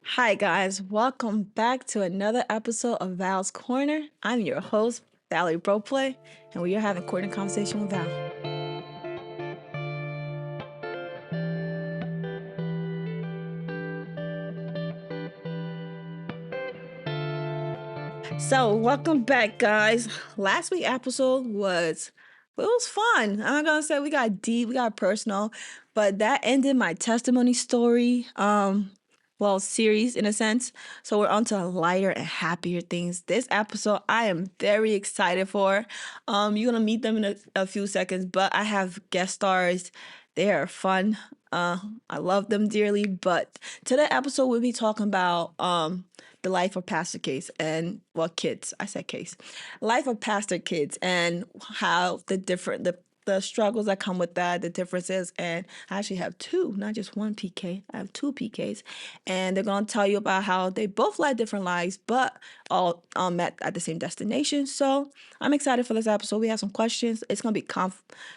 Hi, guys. Welcome back to another episode of Val's Corner. I'm your host, Valerie Bropleh, and we are having corner conversation with Val. So, welcome back, guys. Last week's episode was fun. I'm not gonna say we got deep, we got personal, but that ended my testimony story. Series in a sense. So we're on to lighter and happier things. This episode I am very excited for. You're gonna meet them in a few seconds, but I have guest stars. They are fun. I love them dearly. But today episode we'll be talking about the life of pastor kids and kids. I said case. Life of pastor kids and how the struggles that come with that, the differences, and I actually have two, not just one PK. I have two PKs, and they're gonna tell you about how they both led different lives, but all met at the same destination. So I'm excited for this episode. We have some questions. It's gonna be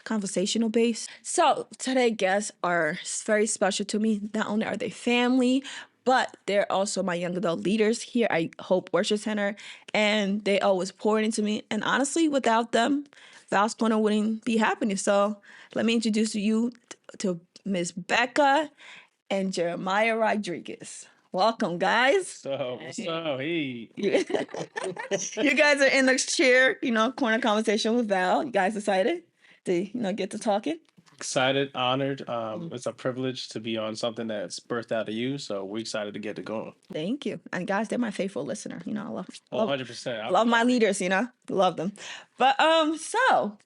conversational based. So today guests are very special to me. Not only are they family, but they're also my young adult leaders here at Hope Worship Center, and they always pour into me. And honestly, without them, Val's Corner wouldn't be happening. So let me introduce you to Miss Becca and Jeremiah Rodriguez. Welcome, guys. So, what's up? Hey. You guys are in the chair, corner conversation with Val. You guys excited to, get to talking? Excited, honored. It's a privilege to be on something that's birthed out of you. So we're excited to get it going. Thank you. And guys, they're my faithful listener. I love 100%. love my leaders, love them. But so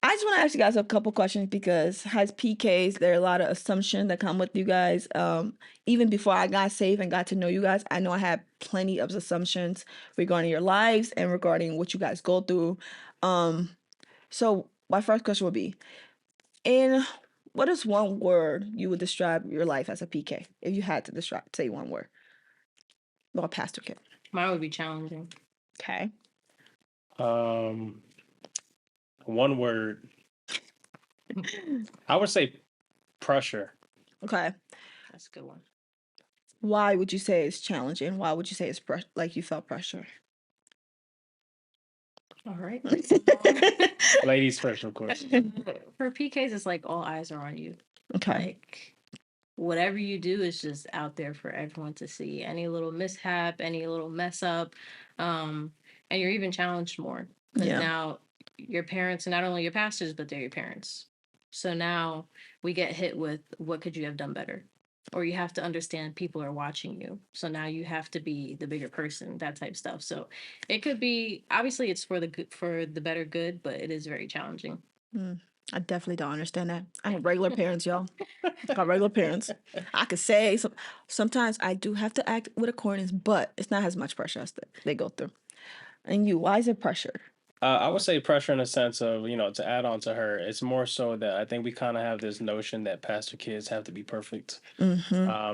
I just want to ask you guys a couple questions because as PKs, there are a lot of assumptions that come with you guys. Even before I got saved and got to know you guys, I know I had plenty of assumptions regarding your lives and regarding what you guys go through. So my first question would be, in what is one word you would describe your life as a PK? If you had to say one word. Well, pastor kid. Mine would be challenging. Okay. One word. I would say pressure. Okay. That's a good one. Why would you say it's challenging? Why would you say it's like you felt pressure? All right. Ladies first, of course. For PKs, it's like all eyes are on you. Okay. Like whatever you do is just out there for everyone to see. Any little mishap, any little mess up, and you're even challenged more because now your parents are not only your pastors, but they're your parents. So now we get hit with what could you have done better? Or you have to understand people are watching you. So now you have to be the bigger person, that type of stuff. So it could be, obviously it's for the good, for the better good, but it is very challenging. I definitely don't understand that. I have regular parents, y'all. I got regular parents. I could say sometimes I do have to act with accordance, but it's not as much pressure as they go through. And you, why is it pressure? I would say pressure in the sense of, to add on to her, it's more so that I think we kind of have this notion that pastor kids have to be perfect.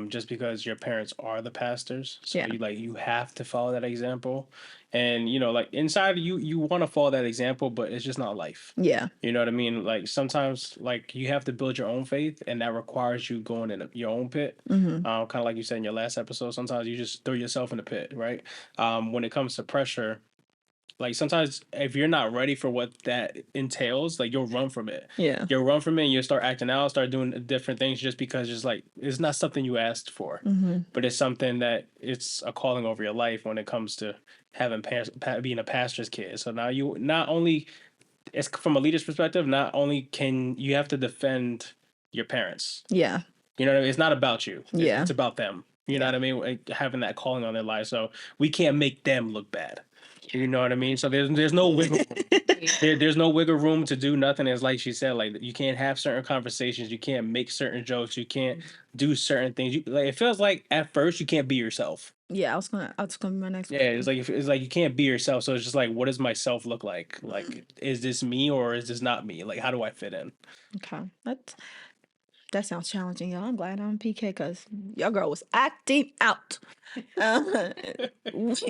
Just because your parents are the pastors. So you have to follow that example. And, like inside you want to follow that example, but it's just not life. Yeah. You know what I mean? Like sometimes you have to build your own faith and that requires you going in your own pit. Kind of like you said in your last episode, sometimes you just throw yourself in the pit, right? When it comes to pressure, like sometimes if you're not ready for what that entails, like you'll run from it. Yeah. You'll run from it and you'll start acting out, start doing different things just because it's not something you asked for. But it's something that it's a calling over your life when it comes to having being a pastor's kid. So now you not only, it's from a leader's perspective, not only can you have to defend your parents. Yeah. You know what I mean? It's not about you. Yeah. It's about them. You know what I mean? Like, having that calling on their life. So we can't make them look bad. You know what I mean? So there's no wiggle room. There's no wiggle room to do nothing. It's like she said, like you can't have certain conversations, you can't make certain jokes, you can't do certain things. It feels like at first you can't be yourself. Yeah, I was gonna be my next. Yeah, it's like you can't be yourself. So it's just like, what does myself look like? Like, is this me or is this not me? Like, how do I fit in? Okay, that sounds challenging, y'all. I'm glad I'm PK because your girl was acting out. We was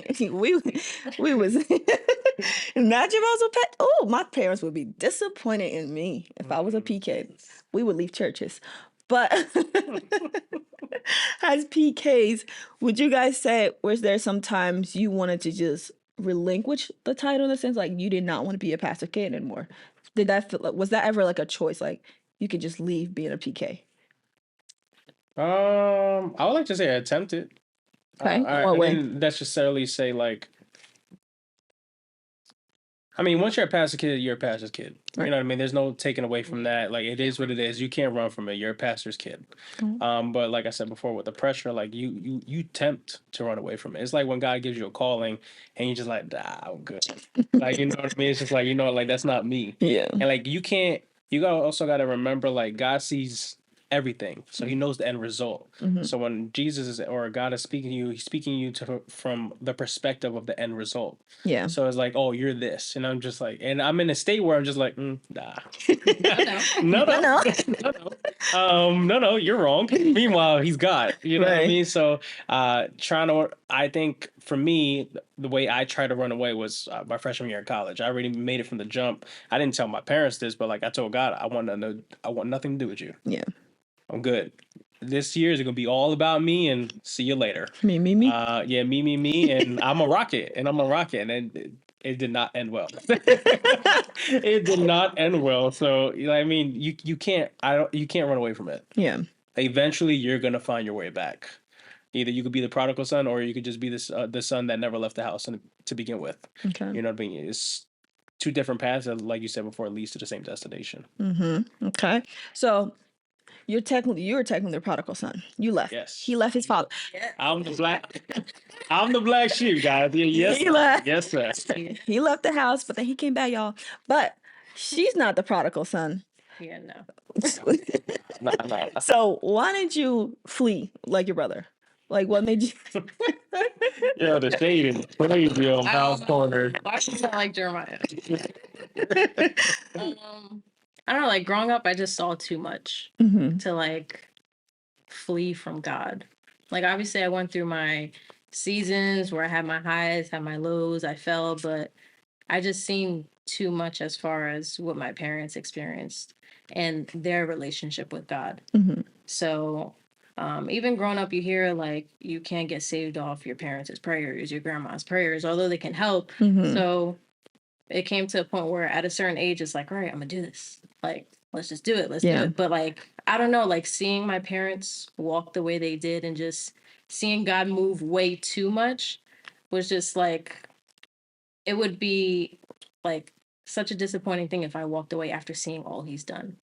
imagine if I was a pet. Oh, my parents would be disappointed in me if I was a PK. We would leave churches, but As PKs, would you guys say, was there sometimes you wanted to just relinquish the title in the sense like you did not want to be a pastor kid anymore? Did that feel like, was that ever like a choice? Like you could just leave being a PK? I would like to say I attempted. Okay. I What way? didn't necessarily say like. I mean, once you're a pastor's kid, you're a pastor's kid. Right. You know what I mean? There's no taking away from that. Like, it is what it is. You can't run from it. You're a pastor's kid. But like I said before, with the pressure, like you tempt to run away from it. It's like when God gives you a calling and you're just like, nah, I'm good. Like, you know what I mean? It's just like, like that's not me. Yeah. And like you also gotta remember, like, God sees everything, so He knows the end result. So when Jesus or God is speaking to you, He's speaking to you from the perspective of the end result. Yeah. So it's like, oh, you're this, and I'm just like, and I'm in a state where I'm just like, nah, no, you're wrong. Meanwhile, He's God. You know what I mean? So, I think for me, the way I tried to run away was my freshman year of college. I already made it from the jump. I didn't tell my parents this, but like I told God, I want nothing to do with you. Yeah. I'm good. This year is gonna be all about me, and see you later. Me. Yeah, me, and I'm a rocket, and it did not end well. It did not end well. So I mean, you can't run away from it. Yeah. Eventually, you're gonna find your way back. Either you could be the prodigal son, or you could just be the son that never left the house to begin with. Okay. You know what I mean? It's two different paths that, like you said before, leads to the same destination. Okay. So you were technically the prodigal son. You left. Yes. He left his father. I'm the black sheep, guys. Yes, He left. yes, sir. He left the house, but then he came back, y'all. But she's not the prodigal son. Yeah, no. Nah. So why didn't you flee like your brother? Like what made you? Yeah, the shade is crazy on House Corner. Why do you sound like Jeremiah? I don't know. Like growing up, I just saw too much to like flee from God. Like obviously, I went through my seasons where I had my highs, had my lows. I fell, but I just seen too much as far as what my parents experienced and their relationship with God. So even growing up, you hear like you can't get saved off your parents' prayers, your grandma's prayers, although they can help. So it came to a point where at a certain age, it's like, all right, I'm gonna do this. Like, let's just do it. Let's do it. But like, I don't know, like seeing my parents walk the way they did and just seeing God move way too much was just like, it would be like such a disappointing thing if I walked away after seeing all He's done.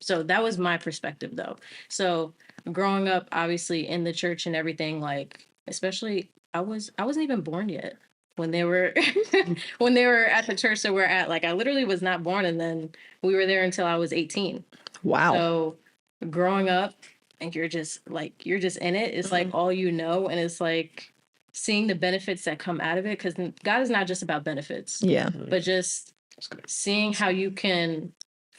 So that was my perspective though. So growing up, obviously in the church and everything, like, especially I wasn't even born yet when they were when they were at the church that we're at. Like I literally was not born, and then we were there until I was 18. Wow. So growing up and you're just in it, it's like all you know, and it's like seeing the benefits that come out of it, because God is not just about benefits. Yeah. But just seeing how you can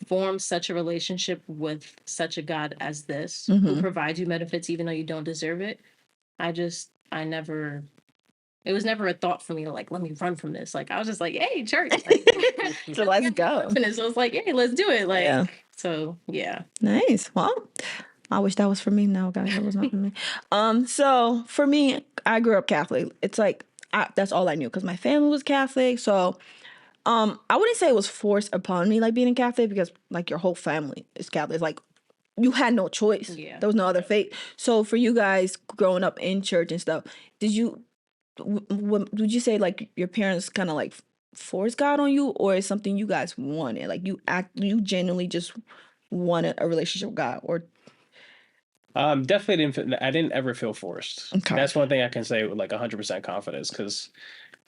form such a relationship with such a God as this, who provides you benefits even though you don't deserve it. It was never a thought for me to like, let me run from this. Like, I was just like, hey, church. Like, so let's go. So it's like, hey, let's do it. Like, so yeah. Nice. Well, I wish that was for me. No, guys, that was not for me. So for me, I grew up Catholic. It's like, that's all I knew because my family was Catholic. So I wouldn't say it was forced upon me, like being a Catholic, because like your whole family is Catholic. It's like you had no choice. Yeah. There was no other faith. So for you guys growing up in church and stuff, would you say like your parents kind of like forced God on you, or is something you guys wanted? Like you genuinely just wanted a relationship with God, or? Definitely I didn't ever feel forced. Okay. That's one thing I can say with like 100% confidence, because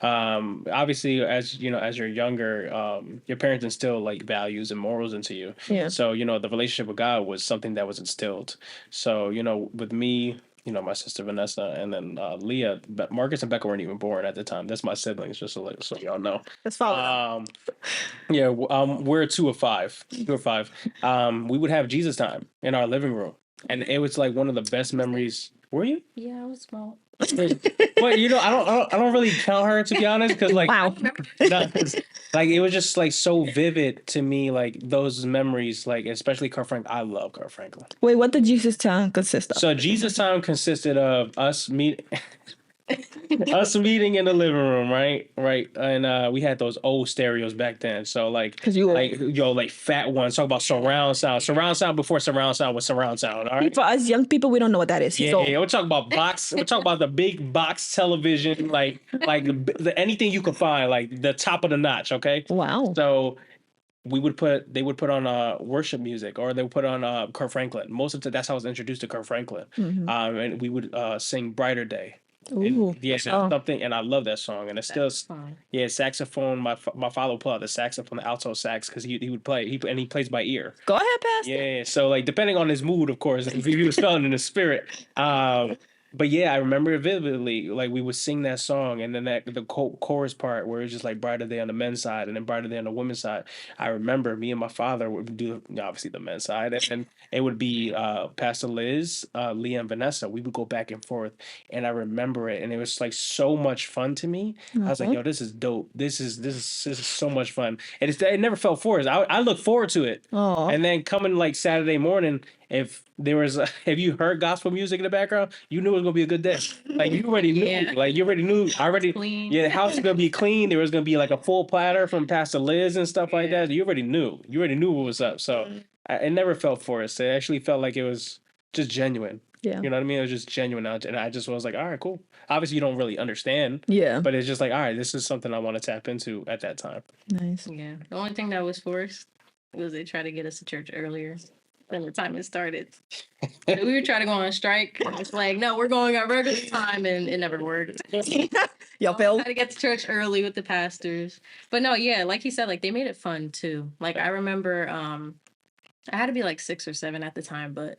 obviously as you're younger, your parents instill like values and morals into you. Yeah. So the relationship with God was something that was instilled. So with me, my sister Vanessa, and then Leah, Marcus and Becca weren't even born at the time. That's my siblings, just so y'all know. Let's follow. Yeah, we're two of five. We would have Jesus time in our living room, and it was like one of the best memories. Were you? Yeah, I was small. But I don't really count her, to be honest, because like wow. Like it was just like so vivid to me, like those memories, like especially Kurt Franklin. I love Kurt Franklin. Wait, what did Jesus Town consist of? So Jesus Time consisted of us meeting in the living room, right, and we had those old stereos back then. So like, Because you were like fat ones. Talk about surround sound before surround sound was surround sound. All right. for us young people, we don't know what that is. Yeah, So yeah, we're talking about box. We're talking about the big box television, like the anything you could find, like the top of the notch. Okay. wow. So they would put on worship music, or they would put on Kurt Franklin. Most of the that's how I was introduced to Kurt Franklin. And we would sing Brighter Day. Ooh. And yeah, something, and I love that song, and it's still, yeah, saxophone. My father would pull out the saxophone, the alto sax, because he would play. He plays by ear. Go ahead, Pastor. Yeah, so like depending on his mood, of course, if he was feeling in the spirit. But yeah, I remember it vividly. Like we would sing that song, and then the chorus part where it's just like Brighter Day on the men's side, and then Brighter Day on the women's side. I remember me and my father would do obviously the men's side, and it would be Pastor Liz, Leah, and Vanessa. We would go back and forth, and I remember it, and it was like so much fun to me. I was like, yo, this is dope. This is so much fun, and it never felt forced. I look forward to it. Aw. And then coming like Saturday morning, if there was, if you heard gospel music in the background, you knew it was gonna be a good day. Like you already knew, like you already knew. Clean. Yeah, the house is gonna be clean. There was gonna be like a full platter from Pastor Liz and stuff like that. You already knew. You already knew what was up. So it never felt forced. It actually felt like it was just genuine. Yeah. You know what I mean? It was just genuine, and I just was like, all right, cool. Obviously, you don't really understand. Yeah. But it's just like, all right, this is something I want to tap into at that time. Nice. Yeah. The only thing that was forced was they tried to get us to church earlier than the time it started. We were trying to go on strike. It's like, no, we're going at regular time, and it never worked. Y'all feel? Had to get to church early with the pastors. But no, yeah, like he said, like they made it fun too. Like I remember I had to be like 6 or 7 at the time, but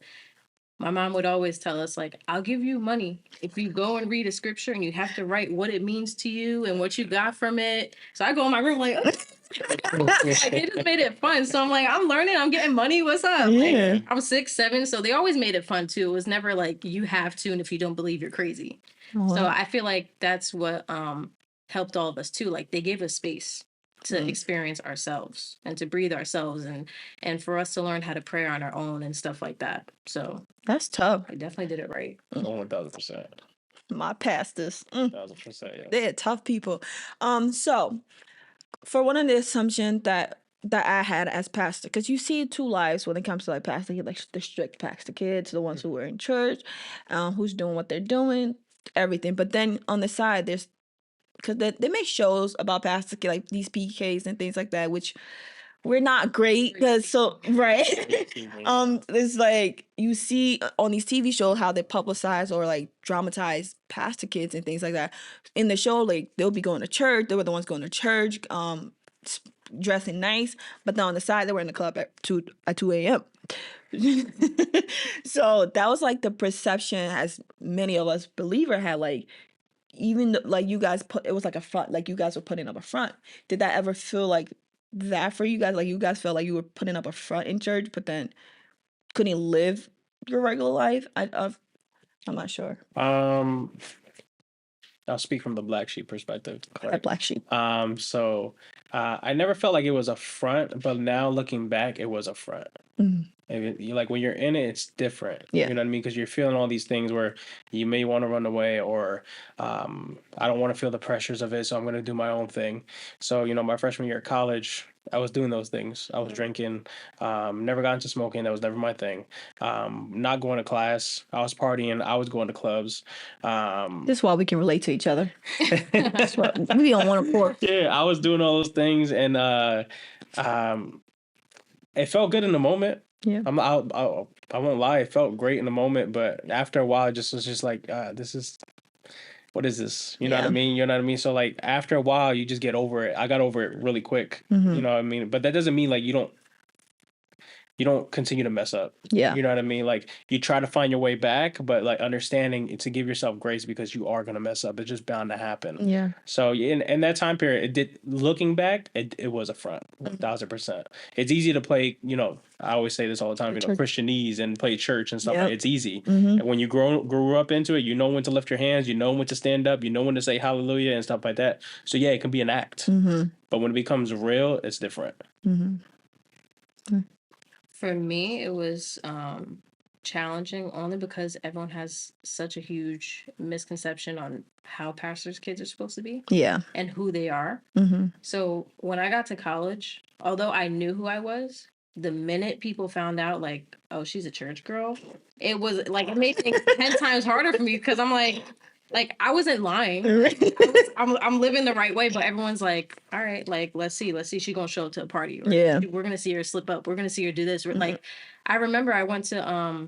my mom would always tell us, like, I'll give you money if you go and read a scripture and you have to write what it means to you and what you got from it. So I go in my room like, like they just made it fun. So I'm like, I'm learning, I'm getting money. What's up? Yeah. Like, I'm 6, 7. So they always made it fun too. It was never like you have to, and if you don't believe, you're crazy. So I feel like that's what helped all of us too. Like they gave us space to experience ourselves and to breathe ourselves, and for us to learn how to pray on our own and stuff like that. So that's tough. I definitely did it right. 1000%. My pastors. 1000%. Yeah. They're tough people. So for one of the assumptions that I had as pastor, because you see two lives when it comes to like pastor, like the strict pastor kids, the ones who are in church, who's doing what they're doing, everything. But then on the side, there's because they make shows about pastor like these PKs and things like that, which we're not great because right. It's like you see on these TV shows how they publicize or like dramatize pastor kids and things like that. In the show, like they'll be going to church. They were the ones going to church, dressing nice, but then on the side they were in the club at 2 a.m. So that was like the perception, as many of us believer had, like even like you guys it was like a front, like you guys were putting up a front. Did that ever feel like that for you guys? Like you guys felt like you were putting up a front in church, but then couldn't live your regular life? I'm not sure. I'll speak from the black sheep perspective. Right? Black sheep. So I never felt like it was a front, but now looking back, it was a front. Like when you're in it, it's different. Yeah. You know what I mean? Because you're feeling all these things where you may want to run away, or I don't want to feel the pressures of it, so I'm going to do my own thing. So, my freshman year at college, I was doing those things. I was drinking, never got into smoking. That was never my thing. Not going to class. I was partying. I was going to clubs. This is why we can relate to each other. That's what we don't want to pour. Yeah, I was doing all those things, and it felt good in the moment. Yeah. I won't lie. It felt great in the moment, but after a while, it was just like, what is this? You know what I mean? You know what I mean? So like after a while, you just get over it. I got over it really quick. You know what I mean? But that doesn't mean like you don't. you don't continue to mess up. Yeah. You know what I mean? Like you try to find your way back, but like understanding to give yourself grace because you are gonna mess up. It's just bound to happen. Yeah. So in that time period, it did. Looking back, it was a front, 1,000%. It's easy to play. I always say this all the time. Christianese and play church and stuff. Yep. It's easy. And when you grew up into it, you know when to lift your hands. You know when to stand up. You know when to say hallelujah and stuff like that. So yeah, it can be an act. But when it becomes real, it's different. For me, it was challenging only because everyone has such a huge misconception on how pastors' kids are supposed to be. Yeah. And who they are. So when I got to college, although I knew who I was, the minute people found out, like, oh, she's a church girl, it was like it made things 10 times harder for me because I'm like I wasn't lying. I'm living the right way, but everyone's like, all right, like let's see, she's gonna show up to a party. Or, Yeah. we're gonna see her slip up. We're gonna see her do this. Like, I remember I went to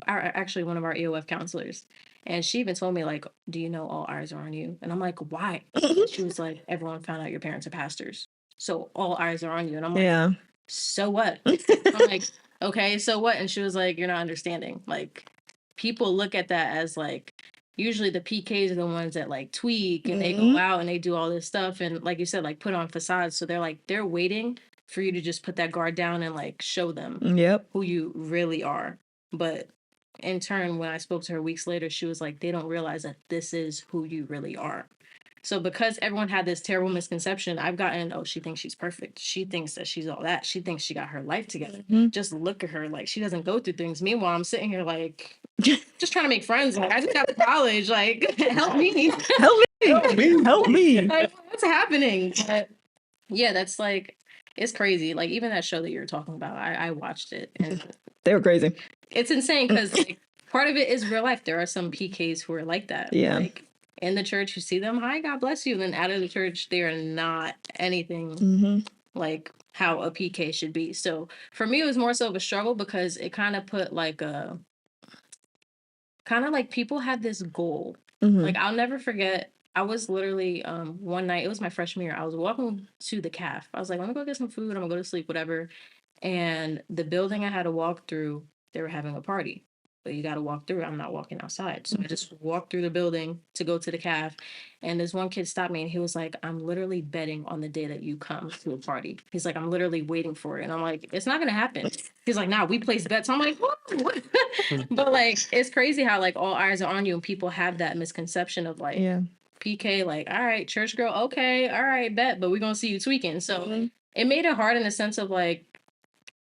actually one of our EOF counselors, and she even told me like, do you know all eyes are on you? And I'm like, why? She was like, everyone found out your parents are pastors, so all eyes are on you. And I'm like, Yeah. So what? I'm like, okay, so what? And she was like, you're not understanding. Like, people look at that as like, usually the PKs are the ones that like tweak and they go out and they do all this stuff. And like you said, like put on facades. So they're waiting for you to just put that guard down and like show them who you really are. But in turn, when I spoke to her weeks later, she was like, they don't realize that this is who you really are. So because everyone had this terrible misconception, I've gotten, oh, she thinks she's perfect. She thinks that she's all that. She thinks she got her life together. Just look at her. Like, she doesn't go through things. Meanwhile, I'm sitting here like, just trying to make friends. Like, I just got to college. Like, help me. Help me. Help me. Help me. Like, what's happening? But yeah, that's like, it's crazy. Like, even that show that you were talking about, I watched it. And they were crazy. It's insane because like, part of it is real life. There are some PKs who are like that. Yeah. Like, in the church, you see them, hi, God bless you. And then out of the church, they are not anything like how a PK should be. So for me, it was more so of a struggle because it kind of put like people had this goal. Like, I'll never forget. I was literally one night, it was my freshman year. I was walking to the calf. I was like, let me go get some food. I'm gonna go to sleep, whatever. And the building I had to walk through, they were having a party. But you got to walk through. I'm not walking outside. So I just walked through the building to go to the calf. And this one kid stopped me and he was like, I'm literally betting on the day that you come to a party. He's like, I'm literally waiting for it. And I'm like, it's not going to happen. He's like, nah, we place bets. I'm like, what? But like, it's crazy how like all eyes are on you and people have that misconception of like, PK, like, all right, church girl, okay, all right, bet, but we're going to see you tweaking. So it made it hard in the sense of like,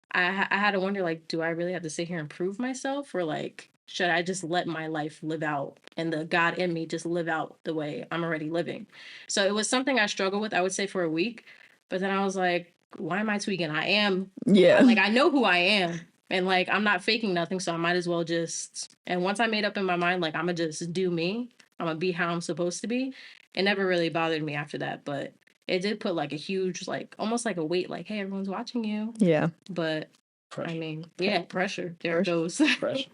I had to wonder, like, do I really have to sit here and prove myself? Or, like, should I just let my life live out and the God in me just live out the way I'm already living? So it was something I struggled with, I would say, for a week. But then I was like, why am I tweaking? I am. Yeah. Like, I know who I am. And, like, I'm not faking nothing, so I might as well just... And once I made up in my mind, like, I'm going to just do me. I'm going to be how I'm supposed to be. It never really bothered me after that, but... It did put like a huge, like almost like a weight, like, hey, everyone's watching you. Yeah. But pressure. I mean, yeah, pressure. There it goes. Pressure.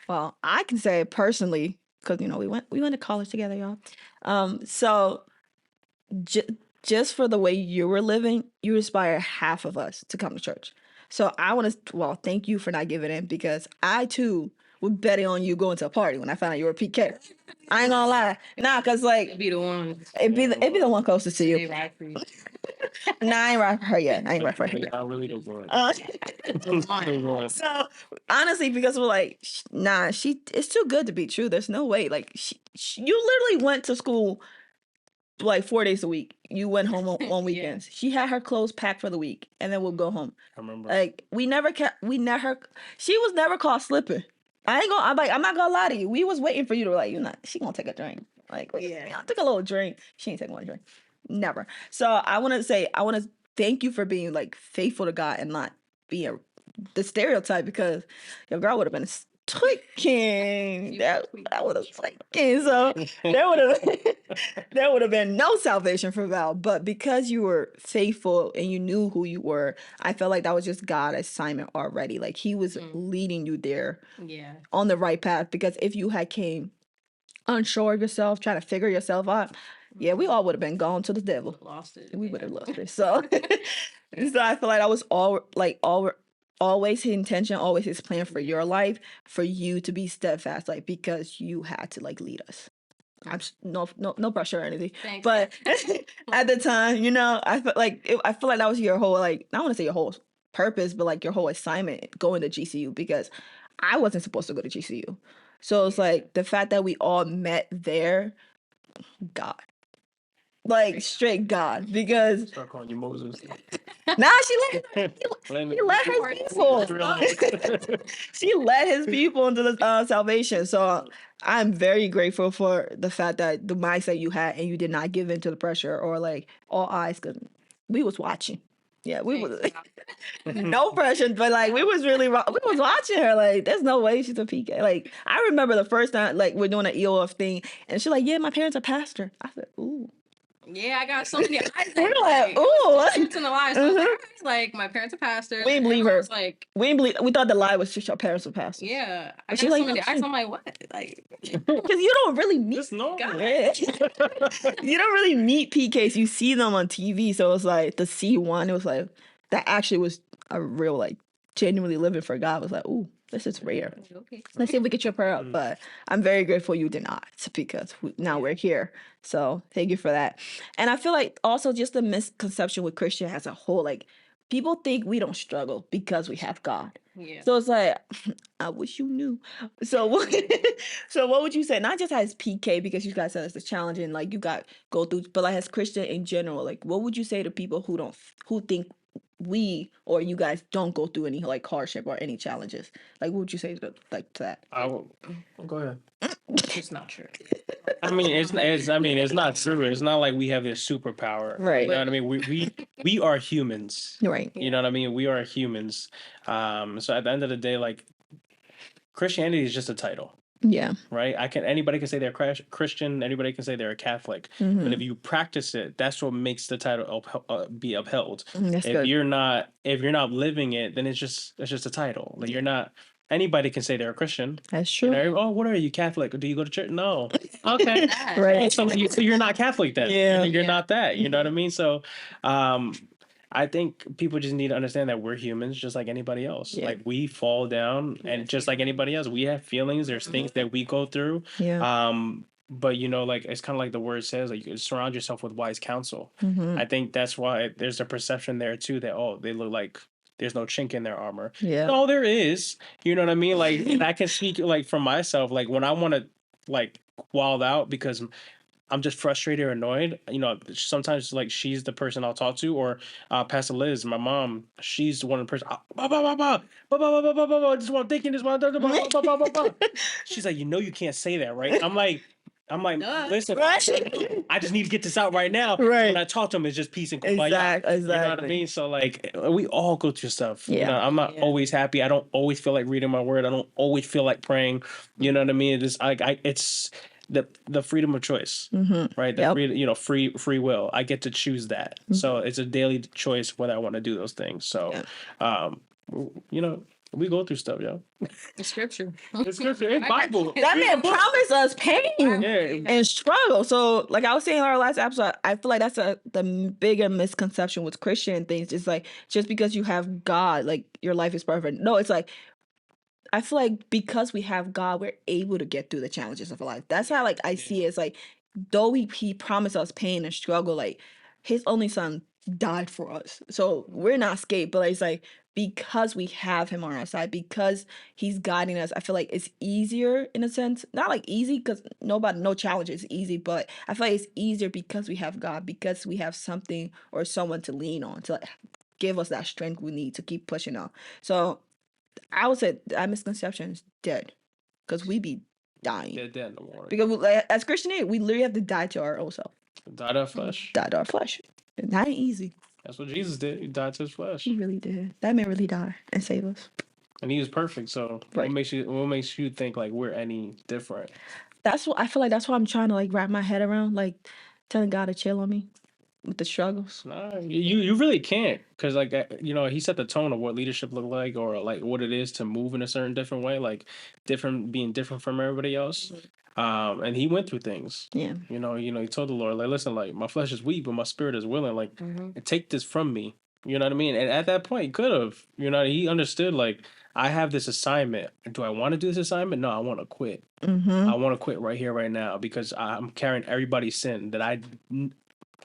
Well, I can say personally, because we went to college together, y'all. So just for the way you were living, you inspire half of us to come to church. So I want to, thank you for not giving in because I too would betting on you going to a party when I found out you were a PK. I ain't gonna lie. Nah, cause like it'd be the one. It'd be the one closest to you. They ride for you. Nah, I ain't ride for her yet. I ain't ride for her yet. I really don't want. So honestly, because we're like, nah, it's too good to be true. There's no way. Like you literally went to school like 4 days a week. You went home on weekends. She had her clothes packed for the week, and then we'll go home. I remember. Like she was never caught slipping. I'm not gonna lie to you. We was waiting for you to like, she gonna take a drink. Like, I took a little drink. She ain't taking one drink. Never. So I want to thank you for being like faithful to God and not being the stereotype because your girl would have been tweaking. That would have tweaking. So there would have been no salvation for Val. But because you were faithful and you knew who you were, I felt like that was just God's assignment already. Like he was leading you there on the right path. Because if you had came unsure of yourself, trying to figure yourself out, we all would have been gone to the devil. Lost it. We would have lost it. So, so I feel like I was all always his intention, always his plan for your life, for you to be steadfast, like, because you had to like lead us. No pressure or anything. Thanks. But at the time, you know, I felt like I feel like that was your whole, like, I don't want to say your whole purpose, but like your whole assignment going to GCU, because I wasn't supposed to go to GCU. So it's like the fact that we all met there, God, like straight God, because Start calling you Moses. nah, she let his people. She led his people into the salvation. So I'm very grateful for the fact that the mindset you had, and you did not give in to the pressure or like all eyes, because we was watching. Yeah, we was no pressure, but like we was watching her. Like, there's no way she's a PK. Like, I remember the first time, like, we're doing an EOF thing, and she's like, "Yeah, my parents are pastor." I said, "Ooh." Yeah, I got so many eyes. We're like, ooh. It's in the lie. So like, my parents are pastors. We didn't believe her. Like, we thought the lie was just your parents were pastors. Yeah, I got she's so like, many "No, eyes. I'm like, what? Like, because you don't really meet. Just know. You don't really meet PKs. You see them on TV, so it's like the C1. It was like that actually was a real, like, genuinely living for God. It was like, ooh, this is rare. Okay. Let's see if we can trip her up. But I'm very grateful you did not, because now we're here. So thank you for that. And I feel like also just the misconception with Christian as a whole, like, people think we don't struggle because we have God. Yeah. So it's like, I wish you knew. So what would you say? Not just as PK, because you guys said it's a challenge and like you got go through, but like as Christian in general, like what would you say to people who think we or you guys don't go through any like hardship or any challenges? Like, what would you say to that? I will go ahead. It's not true. I mean, it's not true. It's not like we have this superpower, Right. You know what I mean? We are humans, Right. You know what I mean? We are humans. So at the end of the day, like, Christianity is just a title, Yeah. right? Anybody can say they're Christian. Anybody can say they're a Catholic. But if you practice it, that's what makes the title be upheld. That's If good. you're not living it, then it's just a title. Like, you're not. Anybody can say they're a Christian. That's true. You know, oh, what are you, Catholic? Do you go to church? No. Okay. Right. So you're not Catholic then. Yeah. You're not that. You know what I mean? So, I think people just need to understand that we're humans just like anybody else. Yeah. Like, we fall down, and just like anybody else, we have feelings. There's things that we go through. Yeah. But you know, like, it's kind of like the word says, like, you surround yourself with wise counsel. Mm-hmm. I think that's why there's a perception there too that, oh, they look like there's no chink in their armor. Yeah. No, there is. You know what I mean? Like, and I can speak like from myself. Like, when I want to like wild out because I'm just frustrated or annoyed, you know, sometimes like she's the person I'll talk to, or Pastor Liz, my mom, she's one of the person. This one thinking, this one. She's like, you can't say that, right? I'm like, listen, I just need to get this out right now. Right. When I talk to him, it's just peace and kumbaya. Exactly. You know what I mean? So like, we all go through stuff. Yeah. You know, I'm not always happy. I don't always feel like reading my word. I don't always feel like praying. You know what I mean? It's the freedom of choice, right? The freedom, you know, free will. I get to choose that. So it's a daily choice whether I want to do those things. So, you know, we go through stuff, yo. It's scripture. It's scripture. It's Bible. That man promised us pain Yeah. and struggle. So, like I was saying in our last episode, I feel like that's the bigger misconception with Christian things. It's like, just because you have God, like your life is perfect. No, it's like, I feel like because we have God, we're able to get through the challenges of life. That's how, like, I see it. It's like, though he promised us pain and struggle, like his only son died for us. So we're not escaped, but it's like, because we have him on our side, because he's guiding us, I feel like it's easier in a sense. Not like easy, because no challenge is easy, but I feel like it's easier because we have God, because we have something or someone to lean on to, like, give us that strength we need to keep pushing on. So I would say that misconception is dead, because we be dying. They're dead in the water. Because like, as Christian, we literally have to die to our old self. Die to our flesh. Die to our flesh. And that ain't easy. That's what Jesus did. He died to his flesh. He really did. That man really died and saved us. And he was perfect. So Right. what makes you think like we're any different? That's what I feel like. That's why I'm trying to like wrap my head around, like telling God to chill on me with the struggles. Nah, you really can't, because like, you know, he set the tone of what leadership look like, or like what it is to move in a certain different way, like being different from everybody else. And he went through things. Yeah. You know, he told the Lord, like, listen, like, my flesh is weak, but my spirit is willing. Like, take this from me. You know what I mean? And at that point, he could have. You know, he understood, like, I have this assignment. Do I want to do this assignment? No, I want to quit. I want to quit right here, right now, because I'm carrying everybody's sin that I.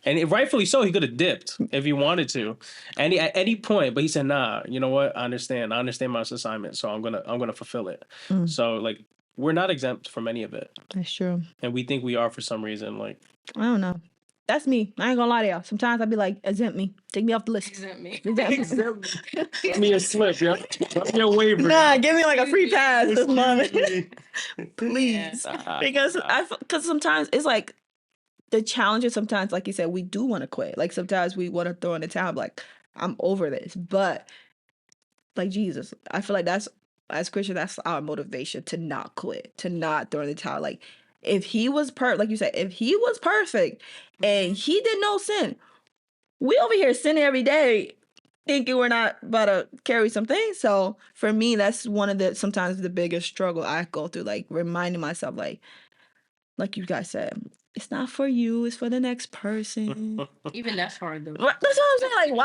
And rightfully so, he could have dipped if he wanted to, at any point. But he said, "Nah, you know what? I understand. I understand my assignment, so I'm gonna fulfill it." So like, we're not exempt from any of it, That's true. and we think we are for some reason. Like, I don't know. That's me. I ain't gonna lie to y'all. Sometimes I'd be like, exempt me. Take me off the list. Exempt me. Exempt me. give me a slip, yo. Give me a waiver. Nah, give me like a free pass this month. Please. Nah, Because nah. because sometimes it's like the challenges, sometimes, like you said, we do want to quit. Like sometimes we want to throw in the towel, like, I'm over this. But like Jesus, I feel like that's, as Christian, that's our motivation, to not quit, to not throw in the towel. Like, if he was like you said, if he was perfect and he did no sin, we over here sinning every day, thinking we're not about to carry something. So for me, that's one of the, sometimes the biggest struggle I go through, like reminding myself, like you guys said, it's not for you, it's for the next person. Even that's hard though. That's what I'm saying. Like,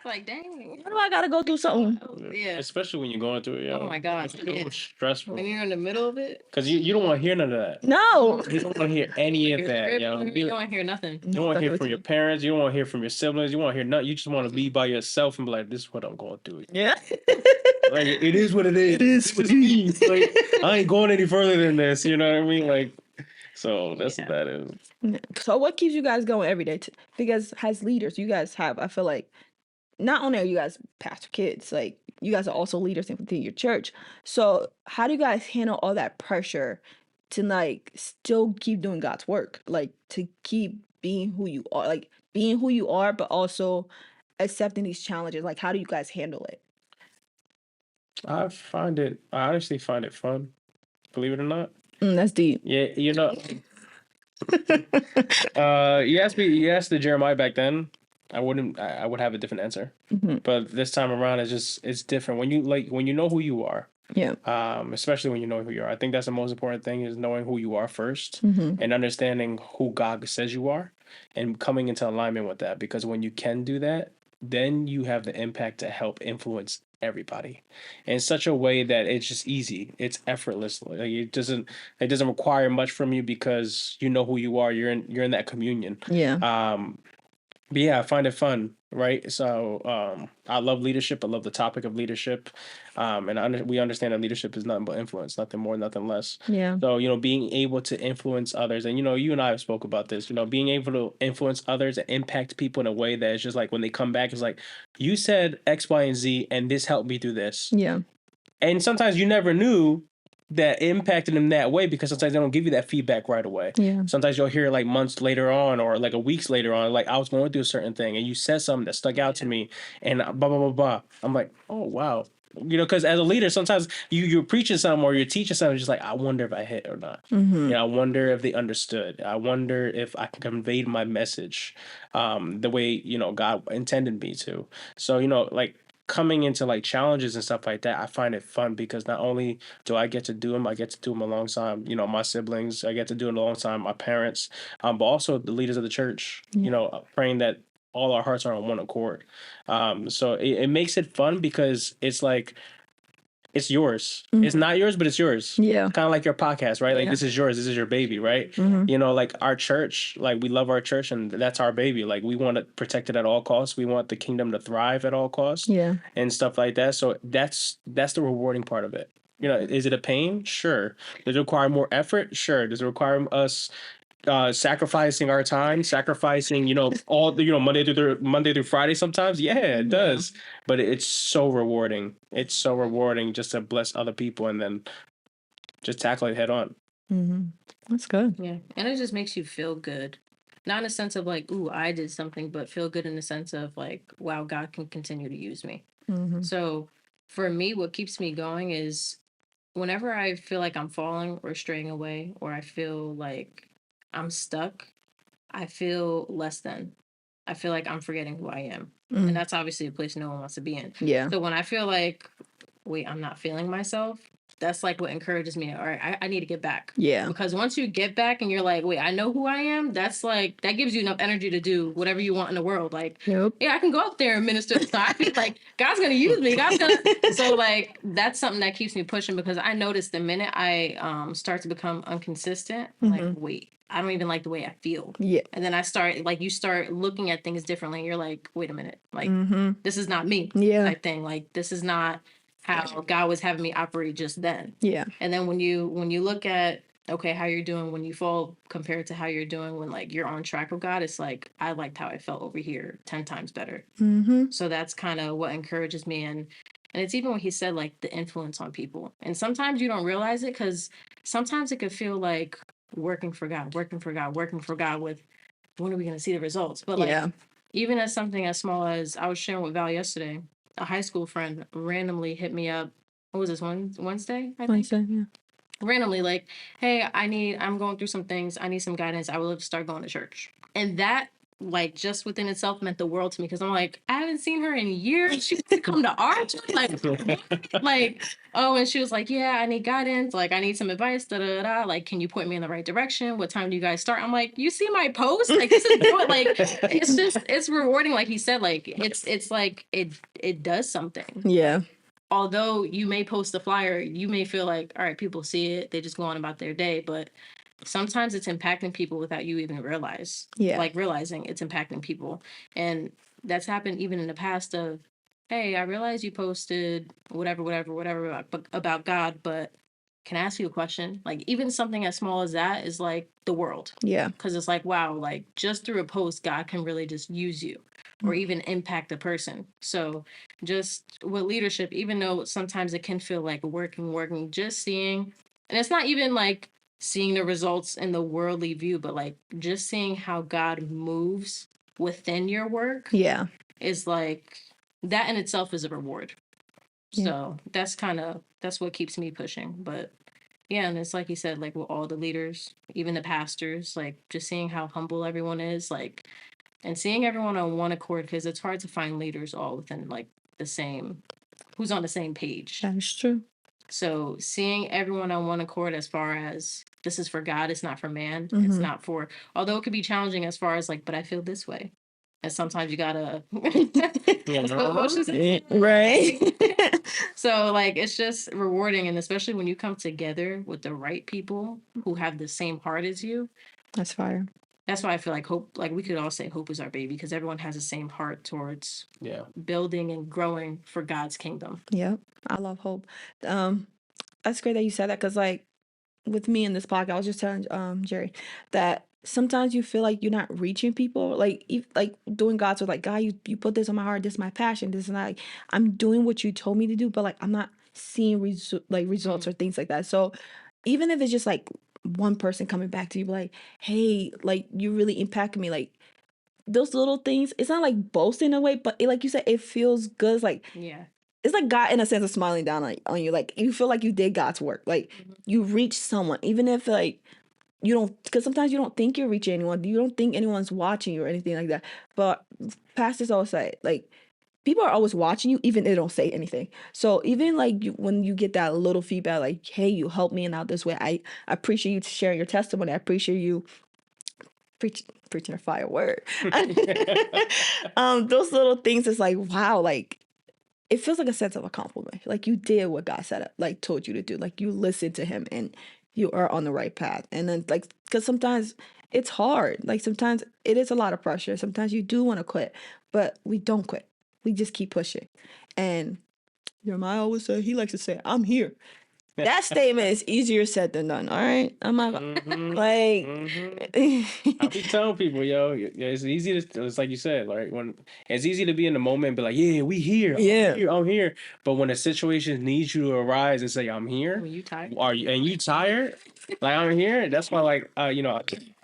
why Dang. do I gotta go through something? Yeah. Especially when you're going through it. Yeah. Oh my God. It's stressful. When you're in the middle of it. Because you don't want to hear none of that. No. You don't want to hear any of that. You don't want to hear nothing. You don't want to hear from your parents. You don't want to hear from your siblings. You want to hear nothing. You just want to be by yourself and be like, this is what I'm going through. Yeah. Like, it is what it is. It is what it is. Like, I ain't going any further than this. You know what I mean? Like, so that's what that is. So what keeps you guys going every day? Because as leaders, you guys have, I feel like, not only are you guys pastor kids, like you guys are also leaders within your church. So how do you guys handle all that pressure to like still keep doing God's work? Like to keep being who you are, like being who you are, but also accepting these challenges. Like how do you guys handle it? I honestly find it fun. Believe it or not. That's deep. Yeah, you know. You asked the Jeremiah back then, I would have a different answer. But this time around, it's different. When you know who you are, Yeah. especially when you know who you are. I think that's the most important thing, is knowing who you are first, Mm-hmm. and understanding who God says you are, and coming into alignment with that. Because when you can do that, then you have the impact to help influence everybody in such a way that it's just easy. It's effortless. Like it doesn't require much from you, because you know who you are. You're in that communion. Yeah. But yeah, I find it fun, right? So I love leadership. I love the topic of leadership, and we understand that leadership is nothing but influence, nothing more, nothing less. Yeah. So being able to influence others, and you and I have spoke about this. Being able to influence others and impact people in a way that is just like, when they come back, it's like, you said X, Y, and Z, and this helped me through this. Yeah. And sometimes you never knew that impacted them that way, because sometimes they don't give you that feedback right away. Yeah. Sometimes you'll hear like months later on, or like a weeks later on, like, I was going through a certain thing and you said something that stuck out to me, and blah, blah, blah, blah. I'm like, oh, wow. Because as a leader, sometimes you're preaching something or you're teaching something, just like, I wonder if I hit or not. Mm-hmm. I wonder if they understood. I wonder if I conveyed my message the way, God intended me to. So, like, coming into like challenges and stuff like that, I find it fun, because not only do I get to do them, I get to do them alongside, my siblings. I get to do it alongside my parents, but also the leaders of the church, praying that all our hearts are on one accord. So it makes it fun, because it's like, it's yours. Mm-hmm. It's not yours, but it's yours. Yeah. Kind of like your podcast, right? Like, Yeah. this is yours. This is your baby, right? Mm-hmm. Like our church, like, we love our church, and that's our baby. Like, we want to protect it at all costs. We want the kingdom to thrive at all costs. Yeah. And stuff like that. So that's the rewarding part of it. Is it a pain? Sure. Does it require more effort? Sure. Does it require us sacrificing our time, sacrificing, all the, Monday through Friday sometimes? Yeah, it does. But it's so rewarding. It's so rewarding just to bless other people and then just tackle it head on. Mm-hmm. That's good. Yeah. And it just makes you feel good. Not in a sense of like, ooh, I did something, but feel good in the sense of like, wow, God can continue to use me. Mm-hmm. So for me, what keeps me going is whenever I feel like I'm falling or straying away, or I feel like I'm stuck, I feel less than. I feel like I'm forgetting who I am. And that's obviously a place no one wants to be in. Yeah. So when I feel like, wait, I'm not feeling myself, that's like what encourages me. All right, I need to get back. Yeah. Because once you get back and you're like, wait, I know who I am, that's like, that gives you enough energy to do whatever you want in the world. Like, Yep. yeah, I can go out there and minister. So I feel like God's going to use me. God's going to. So, like, that's something that keeps me pushing, because I noticed the minute I start to become inconsistent, I'm like, wait, I don't even like the way I feel. Yeah. And then I start, like, you start looking at things differently. And you're like, wait a minute. Like, this is not me. Yeah. Type thing. Like, this is not how God was having me operate just then. Yeah. And then when you look at, okay, how you're doing when you fall compared to how you're doing when, like, you're on track with God, it's like, I liked how I felt over here 10 times better. So that's kind of what encourages me. And it's even what he said, like, the influence on people. And sometimes you don't realize it, because sometimes it could feel like working for God with, when are we going to see the results? But like, even as something as small as, I was sharing with Val yesterday, a high school friend randomly hit me up. What was this, Wednesday? I think. Wednesday, yeah. Randomly, like, hey, I'm going through some things. I need some guidance. I would love to start going to church. And that, like, just within itself meant the world to me, because I'm like, I haven't seen her in years. She used to come to our church. Like, oh, and she was like, yeah, I need guidance. Like, I need some advice. Da da da. Like, can you point me in the right direction? What time do you guys start? I'm like, you see my post? Like, this is good. Like, it's just, it's rewarding. Like he said, like, it's like, it does something. Yeah. Although you may post a flyer, you may feel like, all right, people see it, they just go on about their day. But sometimes it's impacting people without you even realizing it's impacting people. And that's happened even in the past of, hey, I realize you posted whatever about God, but can I ask you a question? Like, even something as small as that is like the world. Yeah. Because it's like, wow, like, just through a post, God can really just use you or even impact a person. So just with leadership, even though sometimes it can feel like working, just seeing, and it's not even like seeing the results in the worldly view, but like just seeing how God moves within your work. Yeah. Is like, that in itself is a reward. Yeah. So that's what keeps me pushing. But yeah, and it's like you said, like with all the leaders, even the pastors, like just seeing how humble everyone is, like, and seeing everyone on one accord, because it's hard to find leaders all within like the same, who's on the same page. That is true. So seeing everyone on one accord, as far as this is for God, it's not for man. It's not for, although it could be challenging as far as like, but I feel this way. And sometimes you gotta right. So like, it's just rewarding, and especially when you come together with the right people who have the same heart as you. That's fire. That's why I feel like hope, like we could all say hope is our baby, because everyone has the same heart towards building and growing for God's kingdom. Yep. I love hope. That's great that you said that, because like with me in this podcast, I was just telling Jerry that sometimes you feel like you're not reaching people, like like doing God's with, like, God, you put this on my heart, this is my passion, this is not, like, I'm doing what you told me to do, but like I'm not seeing results or things like that. So even if it's just like one person coming back to you like, hey, like you really impacted me, like those little things, it's not like boasting in a way, but like you said, it feels good. It's like, it's like God in a sense of smiling down on you. Like you feel like you did God's work. Like you reached someone, even if like you don't, because sometimes you don't think you're reaching anyone. You don't think anyone's watching you or anything like that. But pastors always say, like, people are always watching you, even if they don't say anything. So even like when you get that little feedback, like, hey, you helped me out this way. I appreciate you sharing your testimony. I appreciate you preaching a fire word. Those little things is like, wow, like it feels like a sense of accomplishment. Like you did what God said, like told you to do. Like you listened to him and you are on the right path. And then like, because sometimes it's hard. Like sometimes it is a lot of pressure. Sometimes you do want to quit, but we don't quit. We just keep pushing. And Jeremiah always said, he likes to say, I'm here. That statement is easier said than done. All right, I'm not like. I'll be telling people, yo, it's easy to. It's like you said, like when it's easy to be in the moment and be like, yeah, we here, I'm here. But when a situation needs you to arise and say, I'm here, when you tired, and you tired, like I'm here. That's why, like, I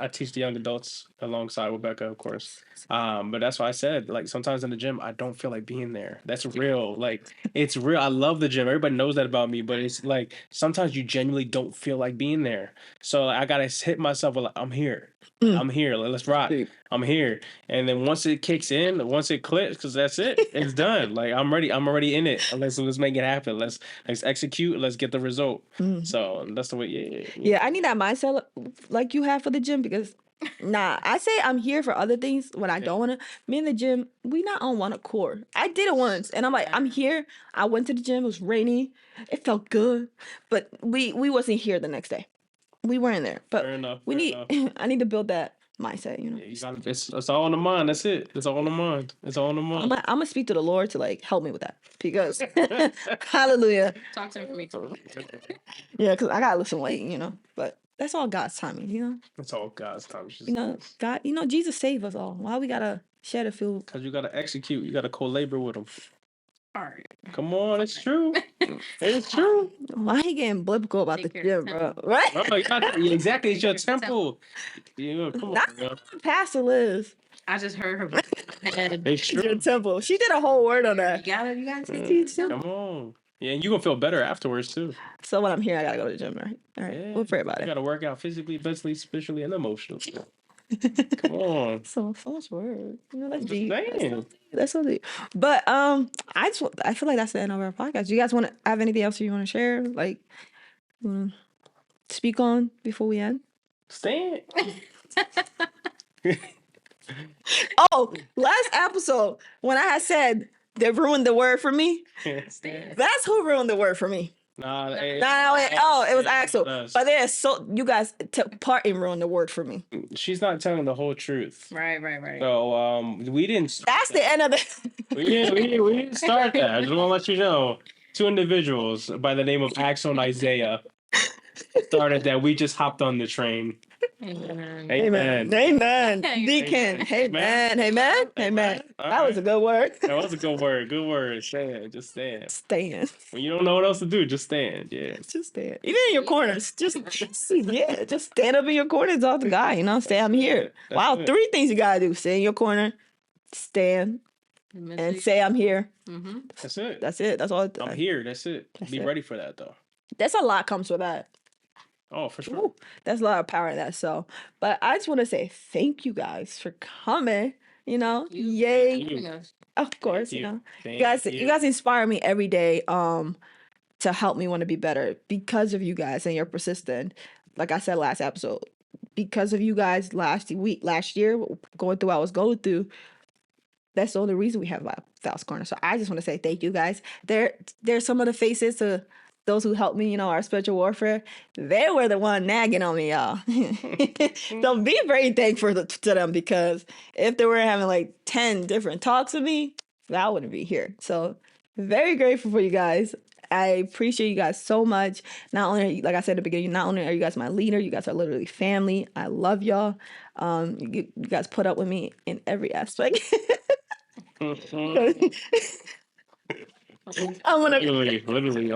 teach the young adults alongside with Becca, of course. But that's why I said, like, sometimes in the gym, I don't feel like being there. That's real. Like, it's real. I love the gym. Everybody knows that about me. But it's like sometimes you genuinely don't feel like being there. So I gotta hit myself with like, I'm here. I'm here. Let's rock. I'm here. And then once it kicks in, once it clicks, because that's it. It's done. Like I'm ready. I'm already in it. Let's make it happen. Let's execute. Let's get the result. So that's the way. Yeah, I need that mindset like you have for the gym because I say I'm here for other things when I don't want to. Me and the gym, we not on one accord. I did it once and I'm like, I'm here. I went to the gym. It was rainy. It felt good. But we wasn't here the next day. We weren't there. But Fair enough. I need to build that mindset, you know. Yeah, you got it's all in the mind. That's it. It's all in the mind. It's all in the mind. I'm gonna speak to the Lord to like help me with that because hallelujah. Talk to him for me too. Yeah, because I gotta lose some weight, you know. But that's all God's timing, you know. It's all God's time. You know, God, you know, Jesus saved us all. Why we gotta shed a few? Because you gotta execute. You gotta co-labor with him. All right. Come on, it's true. It's true. Why he getting biblical about the gym, bro? Right? Bro, exactly. It's your temple. Yeah, come on, bro. Pastor Liz. I just heard her. It's true. Your temple. She did a whole word on that. You gotta teach them. Come on. Yeah, and you gonna feel better afterwards too. So when I'm here, I gotta go to the gym, right? All right, we'll pray about it. You gotta work out physically, mentally, spiritually, and emotionally. Come on. So much word. You know, that's deep. Saying. That's so deep. But I feel like that's the end of our podcast. Do you guys want to have anything else you want to share? Like, speak on before we end? Stand. Oh, last episode when I had said they ruined the word for me. That's who ruined the word for me. It was Axel. But you guys took part in ruining the word for me. She's not telling the whole truth. Right. So we didn't. That's the end of the. we didn't start that. I just want to let you know, 2 individuals by the name of Axel and Isaiah started that. We just hopped on the train. Amen. Deacon. Amen. That was a good word. That was a good word. Good word. Stand. Just stand. Stand. When you don't know what else to do, just stand. Yeah. Just stand. Even in your corners. Just stand up in your corners all the guy, you know. Say I'm here. Wow, 3 things you gotta do. Stay in your corner, stand, and say I'm here. Mm-hmm. That's it. That's all. I'm here. That's it. Be ready for that though. That's a lot comes with that. Oh, for sure. Ooh, that's a lot of power in that. So, but I just want to say thank you guys for coming. You know, yay! Of course, you know, you guys inspire me every day. To help me want to be better because of you guys and your persistence. Like I said last episode, because of you guys last year, going through what I was going through. That's the only reason we have Val's Corner. So I just want to say thank you guys. There's some of the faces to those who helped me, you know, our spiritual warfare. They were the one nagging on me, y'all. So be very thankful to them because if they were having like 10 different talks with me, I wouldn't be here. So very grateful for you guys. I appreciate you guys so much. Not only, like I said at the beginning, not only are you guys my leader, you guys are literally family. I love y'all. You guys put up with me in every aspect. I'm gonna literally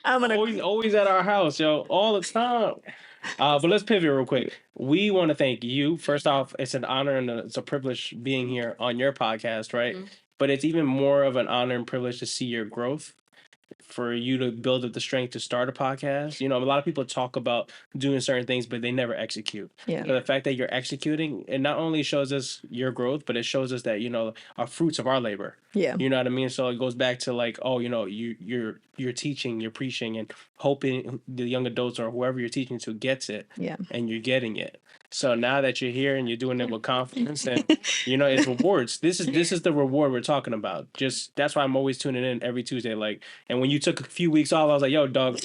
I'm gonna always at our house, yo, all the time. But let's pivot real quick. We want to thank you. First off, it's an honor and it's a privilege being here on your podcast, right? Mm-hmm. But it's even more of an honor and privilege to see your growth. For you to build up the strength to start a podcast. You know, a lot of people talk about doing certain things, but they never execute. Yeah. So the fact that you're executing, it not only shows us your growth, but it shows us that, you know, our fruits of our labor. Yeah. You know what I mean? So it goes back to like, oh, you know, you're teaching, you're preaching and hoping the young adults or whoever you're teaching to gets it. Yeah. And you're getting it. So now that you're here and you're doing it with confidence and, you know, it's rewards. This is the reward we're talking about. Just, that's why I'm always tuning in every Tuesday. Like, and when you took a few weeks off, I was like, yo, dog,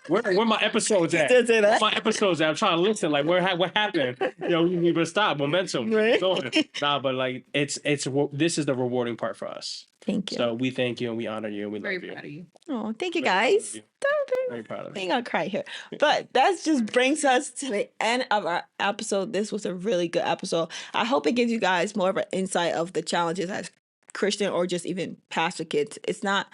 where my episodes at? Where my episodes at? I'm trying to listen. Like, what happened? You know, we need to stop. Momentum. Right? Nah, but like, this is the rewarding part for us. Thank you. So we thank you and we honor you and we love you. Very proud of you. Oh, thank you guys. Very proud of you. I'm gonna cry here. But that just brings us to the end of our episode. This was a really good episode. I hope it gives you guys more of an insight of the challenges as Christian or just even pastor kids. It's not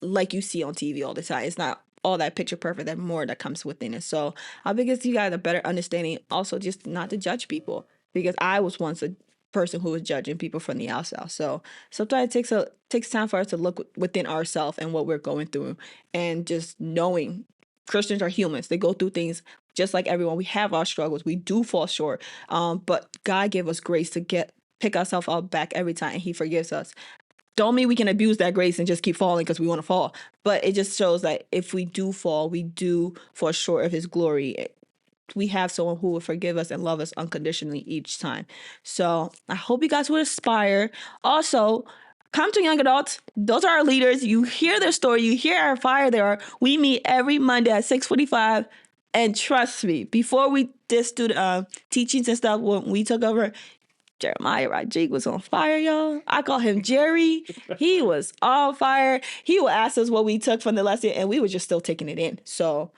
like you see on TV all the time. It's not all that picture perfect. There's more that comes within it. So I think it gives you guys a better understanding. Also, just not to judge people because I was once a person who is judging people from the outside. So sometimes it takes time for us to look within ourselves and what we're going through, and just knowing Christians are humans. They go through things just like everyone. We have our struggles. We do fall short. But God gave us grace to pick ourselves up back every time, and he forgives us. Don't mean we can abuse that grace and just keep falling because we want to fall. But it just shows that if we do fall, we do fall short of his glory. We have someone who will forgive us and love us unconditionally each time. So I hope you guys will aspire. Also, come to Young Adults. Those are our leaders. You hear their story. You hear how fire they are. We meet every Monday at 6:45. And trust me, before we just do the teachings and stuff, when we took over, Jeremiah Rodriguez was on fire, y'all. I call him Jerry. He was on fire. He would ask us what we took from the lesson, and we were just still taking it in. So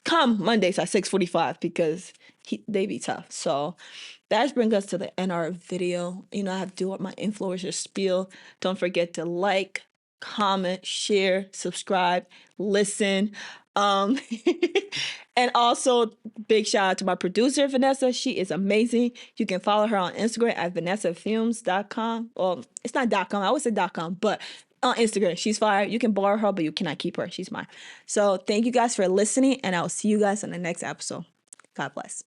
come Mondays at 6:45 because they be tough. So that brings us to the end of our video. I have to do my influencer spiel. Don't forget to like, comment, share, subscribe, listen. And also big shout out to my producer, Vanessa. She is amazing. You can follow her on Instagram at vanessafilms.com. Well, it's not .com. I would say .com, but on Instagram, she's fire. You can borrow her, but you cannot keep her. She's mine. So thank you guys for listening, and I'll see you guys in the next episode. God bless.